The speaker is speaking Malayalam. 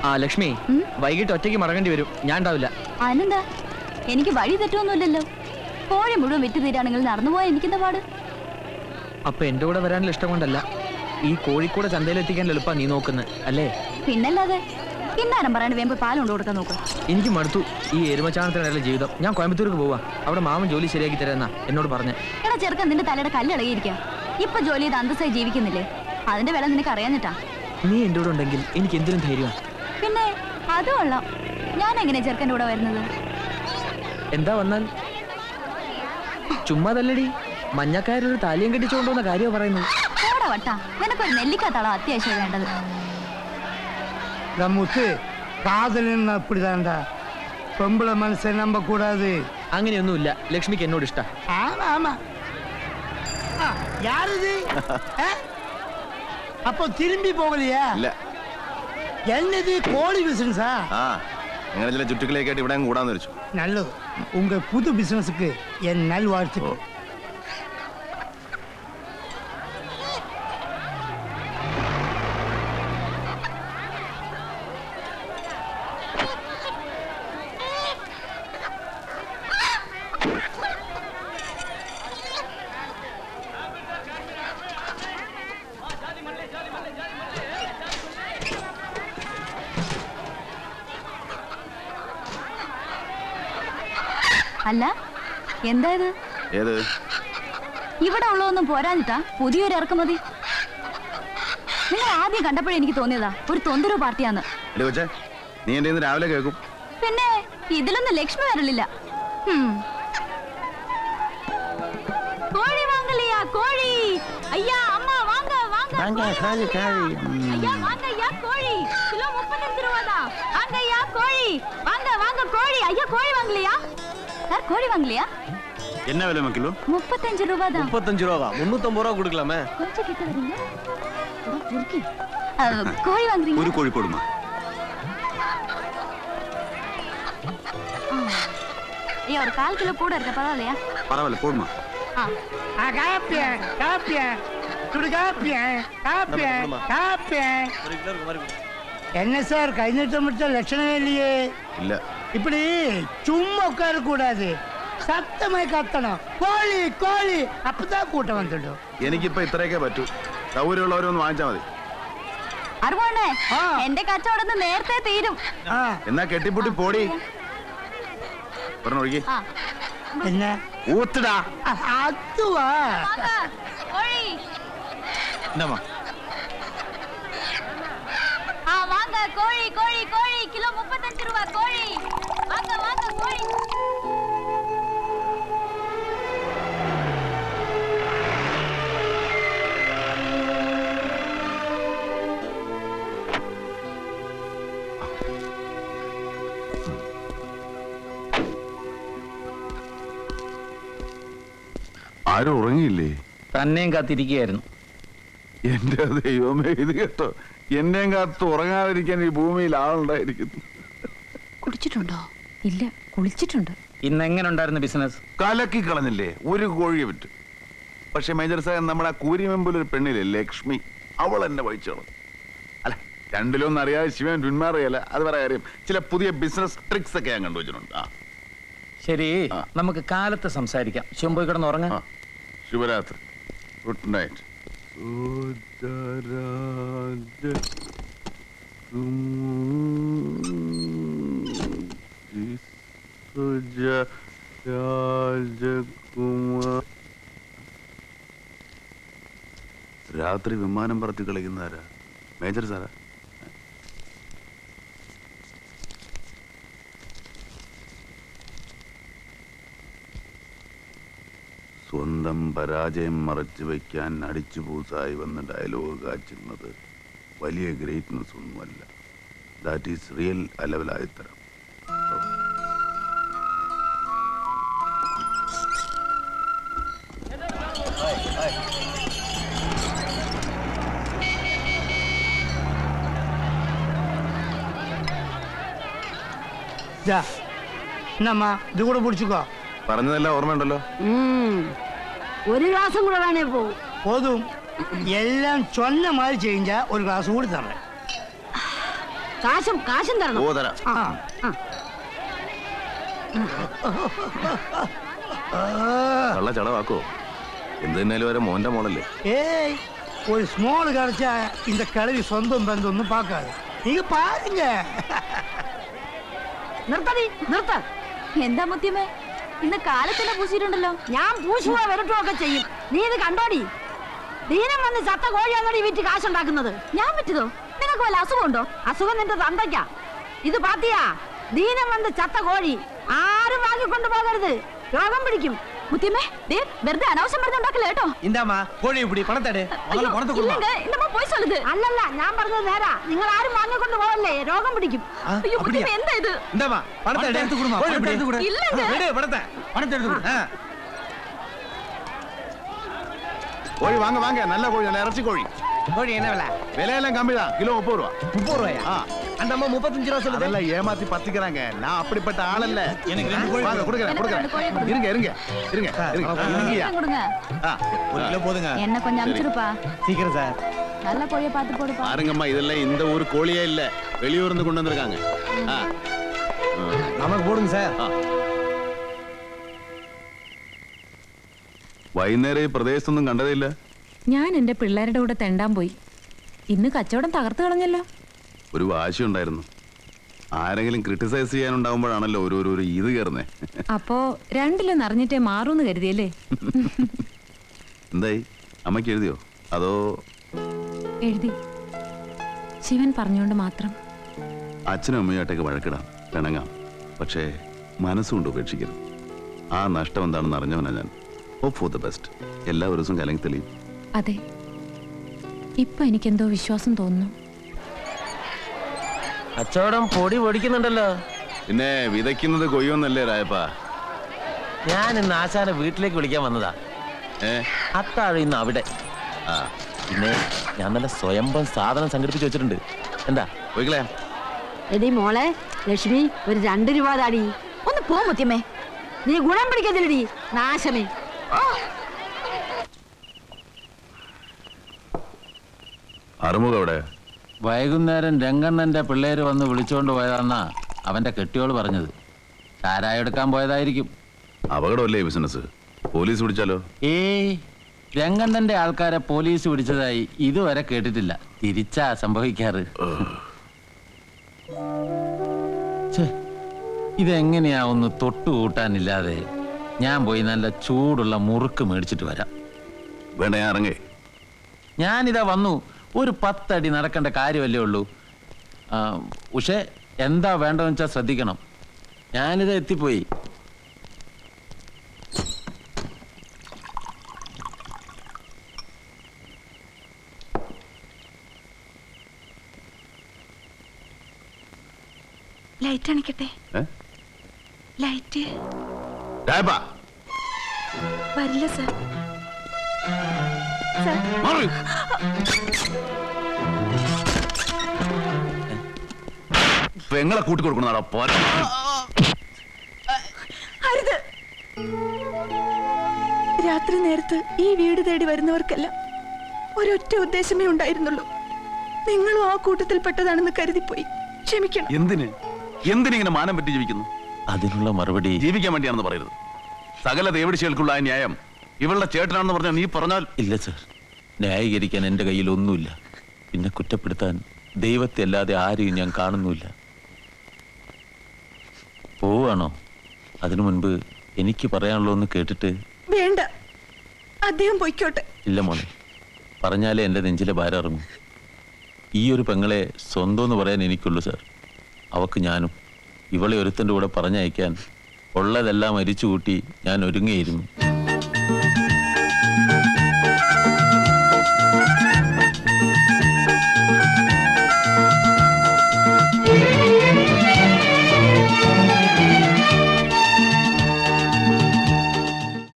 ആ ലക്ഷ്മി, വൈകിട്ട് ഒറ്റയ്ക്ക് മടങ്ങേണ്ടി വരും. ഞാൻ ഉണ്ടാവില്ല. അതെന്താ? എനിക്ക് വഴി തെറ്റൊന്നുമില്ലല്ലോ. കോഴി മുഴുവൻ വിറ്റ് തീരാണെങ്കിൽ നടന്നു പോയാൽ എനിക്കെന്താ പാട്? അപ്പൊ എന്റെ കൂടെ വരാനുള്ള ഇഷ്ടം കൊണ്ടല്ല, ഈ കോഴിക്കോട് ചന്തയിലെത്തിക്കാൻ എളുപ്പാ നീ നോക്കുന്നത് അല്ലേ? പിന്നല്ലാതെ. കിന്നാരം പറയാണ്ട് വേമ്പോ പാൽ കൊണ്ട് കൊടുക്കാൻ നോക്കാം. എനിക്ക് മടുത്തു ഈ എരുമച്ചാണത്തിനിടയിലെ ജീവിതം. ഞാൻ കോയമ്പത്തൂർക്ക് പോവാ. അവിടെ മാമൻ ജോലി ശരിയാക്കി തരാന്നാ എന്നോട് പറഞ്ഞേ. എടാ ചെറുക്കൻ, നിന്റെ തലയുടെ കല്ലിളകിയിരിക്കാം. ഇപ്പൊ ജോലി ചെയ്ത് അന്തസ്സായി ജീവിക്കുന്നില്ലേ? അതിന്റെ വില നിനക്ക് അറിയാഞ്ഞിട്ടാ. നീ എന്റെ കൂടെ ഉണ്ടെങ്കിൽ എനിക്ക് എന്തിനും ധൈര്യമാണ്. പിന്നെ അത് കൊള്ളാം. ഞാൻ എങ്ങനെ ചെറുക്കൻ്റെ കൂടെ വരുന്നത്? എന്താ വന്നാൽ? ചുമ്മാതല്ലടി, മഞ്ഞക്കാരൊരു താലിയം കെട്ടിച്ചുകൊണ്ടുവന്ന കാര്യമാണ് പറയുന്നത്. ഓടാ വട്ടാ, നിനക്കൊരു നെല്ലിക്കാത്താളോ അത്യാവശ്യം വേണ്ടത്. മുത്ത് കാതലിന് അപ്പിടാണ്ടാ, പെമ്പിള മനസ്സെ നമ്പ കൂടാതെ. അങ്ങനെയൊന്നുമില്ല, ലക്ഷ്മിക്ക് എന്നോട് ഇഷ്ട. അപ്പൊ തിരുമ്പി പോകലിയാ? എന്നത് കോഴി ബിസിനസ്സാ? അങ്ങനെ ചില ചുറ്റുക്കളേക്കായിട്ട് ഇവിടെ കൂടാന്ന് വെച്ചു. നല്ലത്. ഉങ്ക പുതു ബിസിനസ്ക്ക് എൻ നൽവാഴ്ത്തുക്കൾ. അല്ല, എന്താ ഇത്? ഇവിടെ ഉള്ളതൊന്നും പോരാഞ്ഞിട്ടാ പുതിയൊരു ഇറക്കുമതി? നിങ്ങൾ ആദ്യം കോഴി എനിക്ക് തോന്നിയതാ ഒരു തൊന്തരൂ പാർട്ടിയാന്ന്. നീ എന്റെ രാവിലെ കേൾക്കും. പിന്നെ ഇതിലൊന്നും ലക്ഷ്മി വരലില്ല. കോഴി വാങ്ങലിയാ? കോഴി അയ്യാ, അമ്മ വാങ്ങ വാങ്ങ. അയ്യാ വാങ്ങ യാ കോഴി, കിലോ 35 രൂപതാ. വാങ്ങ യാ കോഴി, വാങ്ങ വാങ്ങ കോഴി. അയ്യാ കോഴി വാങ്ങലിയാ? சார் கோழி வாங்கலையா? என்ன விலை கிலோ? 35 ரூபாய் தான். 35 ரூபா? 350 ரூபா கொடுக்கலாமே. கொஞ்சம் கிட்ட வரீங்க. கோழி வாங்குறீங்க? ஒரு கோழி போடுமா? ஏய், ஒரு 1/4 கிலோ கூட இருக்க பரவாயில்லையா? பரவாயில்லை, போடுமா. காப்பியா காப்பியா சுடு காப்பியா காப்பியா காப்பியா. ஒரு கிலோ இருக்க மாதிரி. என்ன சார் கை நீட்ட மட்டும் லட்சணமே இல்லையே? இல்ல, இப்படி சும்மா உட்கார கூடாது, சத்தமாய் கத்தணும். கோழி கோழി, அப்பதான் കൂട്ടം வந்துடும். എനിക്കിപ്പോ ഇത്രയൊക്കെ പറ്റൂ. സൗകര്യമുള്ളവരൊന്ന് വാങ്ങിച്ചാൽ മതി. അറുവാണേ, എന്റെ കച്ചവടം നേരത്തെ തീരും. എന്നാ കെട്ടിപ്പൂട്ടി പോടി. പറഞ്ഞൊഴുകി என்ன ஊத்துடா. அதுவா? கோழி என்னம்மா? வாங்க கோழி கோழி கோழி, கிலோ 35 ரூபாய் கோழி. வாங்க வாங்க கோழி. ആരും ഉറങ്ങിയില്ലേ? തന്നെയും കാത്തിരിക്കുകയായിരുന്നു. എന്റെ ദൈവമേ, ഇത് കേട്ടോ, എന്നെയും കാത്ത് ഉറങ്ങാതിരിക്കാൻ ഈ ഭൂമിയിൽ ആളുണ്ടായിരിക്കുന്നു. കുടിച്ചിട്ടുണ്ടോ? ഇല്ല, കുളിച്ചിട്ടുണ്ട്. ഇന്ന് എങ്ങനെ ഉണ്ടായിരുന്നു ബിസിനസ്? കലക്കി കളഞ്ഞില്ലേ, ഒരു കോഴിയെ വിറ്റ്. പക്ഷെ മേജർ സാഹൻ നമ്മുടെ ആ കൂരിമെമ്പിൽ ഒരു പെണ്ണില്ലേ ലക്ഷ്മി, അവൾ എന്നെ വഹിച്ചോളും. അല്ല, രണ്ടിലൊന്നും അറിയാതെ ശിവൻ പിന്മാറിയല്ല, അത് പറയാ കാര്യം. ചില പുതിയ ബിസിനസ് ട്രിക്സ് ഒക്കെ ഞാൻ കണ്ടുവച്ചിട്ടുണ്ട്. ശരി, നമുക്ക് കാലത്ത് സംസാരിക്കാം. ശിവൻ പോയി കിടന്ന് ഉറങ്ങാം. ശുഭരാത്രി, ഗുഡ് നൈറ്റ്. രാത്രി വിമാനം പറത്തി കളിക്കുന്നതാരാ? Major Sarah? സ്വന്തം പരാജയം മറച്ചു വയ്ക്കാൻ അടിച്ചു പൂസായി വന്ന ഡയലോഗ് കാച്ചുന്നത് വലിയ ഗ്രേറ്റ്നെസ് ഒന്നുമല്ല. ദാറ്റ് ഈസ് റിയൽ അലവലായത്തരം. എന്നമ്മ ഇത് കൂടെ പിടിച്ചുക്കോ. പറഞ്ഞതെല്ലാം ഓർമ്മയുണ്ടല്ലോ. ഒരു ഗ്ലാസും കൂടെ വേണേ പോകും. போதும். எல்லாம் சொன்ன மாதிரி செஞ்சா ஒரு கிளாஸ் கூட தரேன். കാശും തരണം. ഓ തരാം. ആ, ആ. കള്ള ചടവാക്കോ? എന്ത് തന്നെയാലും വരെ മോന്റെ മോളല്ലേ. ஏய் ஒரு ஸ்மால் கிடைச்சா இந்த கிளவி சொந்தம் பந்தம் ஒன்றும் பார்க்காது. நீங்க பாருங்க. നിർത്ത. എന്താ മുത്തിയമ്മേ, ഇന്ന് കാലത്തന്നെ പൂശിയിട്ടുണ്ടല്ലോ. ഞാൻ പൂശുവോ വരട്ടോ ഒക്കെ ചെയ്യും. നീ ഇത് കണ്ടോടി? ദീനം വന്ന് ചത്ത കോഴിയാണോടി വിറ്റ് കാശുണ്ടാക്കുന്നത്? ഞാൻ വിറ്റതോ? നിനക്ക് വല്ല അസുഖമുണ്ടോ? അസുഖം നിന്റെ തന്തയ്ക്കാ. ഇത് പാത്തിയാ, ദീനം വന്ന് ചത്ത കോഴി ആരും വാങ്ങിക്കൊണ്ട് പോകരുത്, രോഗം പിടിക്കും. മുത്തിയമ്മേ, ദേ വെറുതെ അനാവശ്യം പറഞ്ഞുണ്ടാക്കില്ല കേട്ടോ. இந்தாமா கோழி இப்படி பணத்தை எடு. முதல்ல பணத்தை கொடுமா. ഇല്ലങ്ക, ഇന്നമ്മ പോയി சொல்லுது. അല്ലല്ല, ഞാൻ പറഞ്ഞത് നേരാ. നിങ്ങൾ ആരും വാങ്ങിക്കൊണ്ട് പോകല്ലേ, രോഗം പിടിക്കും. അയ്യോ മുത്തിയമ്മേ, എന്താ ഇത്? இந்தாமா பணத்தை எடுத்து கொடுமா. கோழி இப்படி எடுத்து கொடு. இல்லங்க. எடு பணத்தை எடுத்து கொடு. കോഴി വാങ്ങ വാങ്ങ, നല്ല കോഴി, നല്ല ഇറച്ചി കോഴി. கோழி என்ன விலை? விலையெல்லாம் கம்மி தான், கிலோ 30 ரூபா. 30 ரூபாயா? அந்த அம்மா 35 ரூபா சொல்லுது. அதெல்லாம் ஏமாத்தி பத்திக்கிறாங்க. நான் அப்படிப்பட்ட ஆள் அல்ல. எனக்கு 2 கோழி வாங்க, கொடுக்குறேன். இருங்க இருங்கய்யா. கொடுங்க. ஒரு கிலோ போதுங்க. என்ன கொஞ்சம் அனுப்பிச்சிருப்பா. சீக்கிரம் சார். நல்ல கோழியை பார்த்து போடுப்பா. பாருங்கம்மா, இதெல்லாம் இந்த ஊர் கோழியே இல்ல, வெளியூர்ல இருந்து கொண்டு வந்திருக்காங்க. நமக்கு போடுங்க சார். വൈകുന്നേരം ഈ പ്രദേശത്തൊന്നും കണ്ടതില്ല. ഞാൻ എന്റെ പിള്ളേരുടെ കൂടെ തെണ്ടാൻ പോയി. ഇന്ന് കച്ചവടം തകർത്ത് കളഞ്ഞല്ലോ. ഒരു വാശി ഉണ്ടായിരുന്നു. ആരെങ്കിലും ക്രിട്ടിസൈസ് ചെയ്യാനുണ്ടാവുമ്പോഴാണല്ലോ ഒരു ഇത് കയറുന്നേ. അപ്പോ രണ്ടിലും നിറഞ്ഞിട്ടേ മാറൂന്ന് കരുതിയല്ലേ? എന്തായി, അമ്മയ്ക്ക് എഴുതിയോ അതോ? എഴുതി. ശിവൻ പറഞ്ഞുകൊണ്ട് മാത്രം. അച്ഛനും അമ്മയായിട്ടൊക്കെ വഴക്കിടാം, പിണങ്ങാം, പക്ഷേ മനസ്സുകൊണ്ട് ഉപേക്ഷിക്കരുത്. ആ നഷ്ടം എന്താണെന്ന് അറിഞ്ഞവനാ ഞാൻ. Hope for the best. എല്ലാ ദിവസവും കലങ്ങി തെളിയും. അതെ, ഇപ്പൊ എനിക്കെന്തോ വിശ്വാസം തോന്നുന്നു. കച്ചവടം പൊടി പൊടിക്കുന്നുണ്ടല്ലോ. പിന്നെ വിതയ്ക്കുന്നത് കൊയ്യൊന്നല്ലേ രായപ്പാ? ഞാൻ ഇന്ന് ആശാനെ വീട്ടിലേക്ക് വിളിക്കാൻ വന്നതാ. അത്താഴം ഇന്ന് അവിടെ. ആ, പിന്നെ ഞാൻ നല്ല സ്വയംഭം സാധനം സംഘടിപ്പിച്ച് വെച്ചിട്ടുണ്ട്. എന്താ പോയിക്കളെ. എടി മോളെ ലക്ഷ്മി, ഒരു 2 രൂപ താടി. ഒന്ന് പോ മുത്തിയമ്മേ, നീ ഗുണം പിടിക്കത്തില്ലടി നാശമേ. അറുമുഖം അവിടെ. വൈകുന്നേരം രംഗണ്ണന്റെ പിള്ളേര് വന്ന് വിളിച്ചോണ്ട് പോയതാന്നാ അവന്റെ കെട്ടിയോള് പറഞ്ഞത്. ചാരായ എടുക്കാൻ പോയതായിരിക്കും. അപകടമല്ലേ ഈ ബിസിനസ്? പോലീസ് പിടിച്ചാലോ? ഏയ്, രംഗണ്ണന്റെ ആൾക്കാരെ പോലീസ് പിടിച്ചതായി ഇതുവരെ കേട്ടിട്ടില്ല. തിരിച്ചാ സംഭവിക്കാറ്. ഛെ, ഇതെങ്ങനെയാ ഒന്ന് തൊട്ടുകൂട്ടാനില്ലാതെ? ഞാൻ പോയി നല്ല ചൂടുള്ള മുറുക്ക് മേടിച്ചിട്ട് വരാം. വേണ്ട, ഞാൻ ഇറങ്ങേ. ഞാനിതാ വന്നു. ഒരു 10 അടി നടക്കേണ്ട കാര്യമല്ലേ ഉള്ളൂ. പക്ഷേ എന്താ വേണ്ടതെന്ന് വെച്ചാൽ ശ്രദ്ധിക്കണം. ഞാനിത് എത്തിപ്പോയി. ലൈറ്റ് അണിക്കട്ടെ? ലൈറ്റ് വരില്ല സർ. പെങ്ങളെ കൂട്ടിക്കൊടുക്കണോ? രാത്രി നേരത്ത് ഈ വീട് തേടി വരുന്നവർക്കെല്ലാം ഒരൊറ്റ ഉദ്ദേശമേ ഉണ്ടായിരുന്നുള്ളൂ. നിങ്ങളും ആ കൂട്ടത്തിൽപ്പെട്ടതാണെന്ന് കരുതിപ്പോയി. ക്ഷമിക്കണം. എന്തിനിങ്ങനെ മാനം പറ്റി ജീവിക്കുന്നു? അതിനുള്ള മറുപടി ജീവിക്കാൻ വേണ്ടിയാണെന്ന് പറയരുത്. സകല ദേവടിശകൾക്കുള്ള ആ ന്യായം ഇവളുടെ ചേട്ടനാണെന്ന് പറഞ്ഞാൽ നീ പറഞ്ഞാൽ? ഇല്ല സർ, ന്യായീകരിക്കാൻ എൻ്റെ കയ്യിൽ ഒന്നുമില്ല. പിന്നെ കുറ്റപ്പെടുത്താൻ ദൈവത്തെ അല്ലാതെ ആരെയും ഞാൻ കാണുന്നുമില്ല. പോവാണോ? അതിനു മുൻപ് എനിക്ക് പറയാനുള്ളൂ ഒന്ന് കേട്ടിട്ട്. വേണ്ട, അദ്ദേഹം പൊയ്ക്കോട്ടെ. ഇല്ല മോനെ, പറഞ്ഞാലേ എൻ്റെ നെഞ്ചിലെ ഭാരം ഇറങ്ങും. ഈ ഒരു പെങ്ങളെ സ്വന്തം എന്ന് പറയാൻ എനിക്കുള്ളൂ സാർ. അവക്ക് ഞാനും. ഇവളെ ഒരുത്തൻ്റെ കൂടെ പറഞ്ഞയക്കാൻ ഉള്ളതെല്ലാം അരിച്ചുകൂട്ടി ഞാൻ ഒരുങ്ങിയിരുന്നു.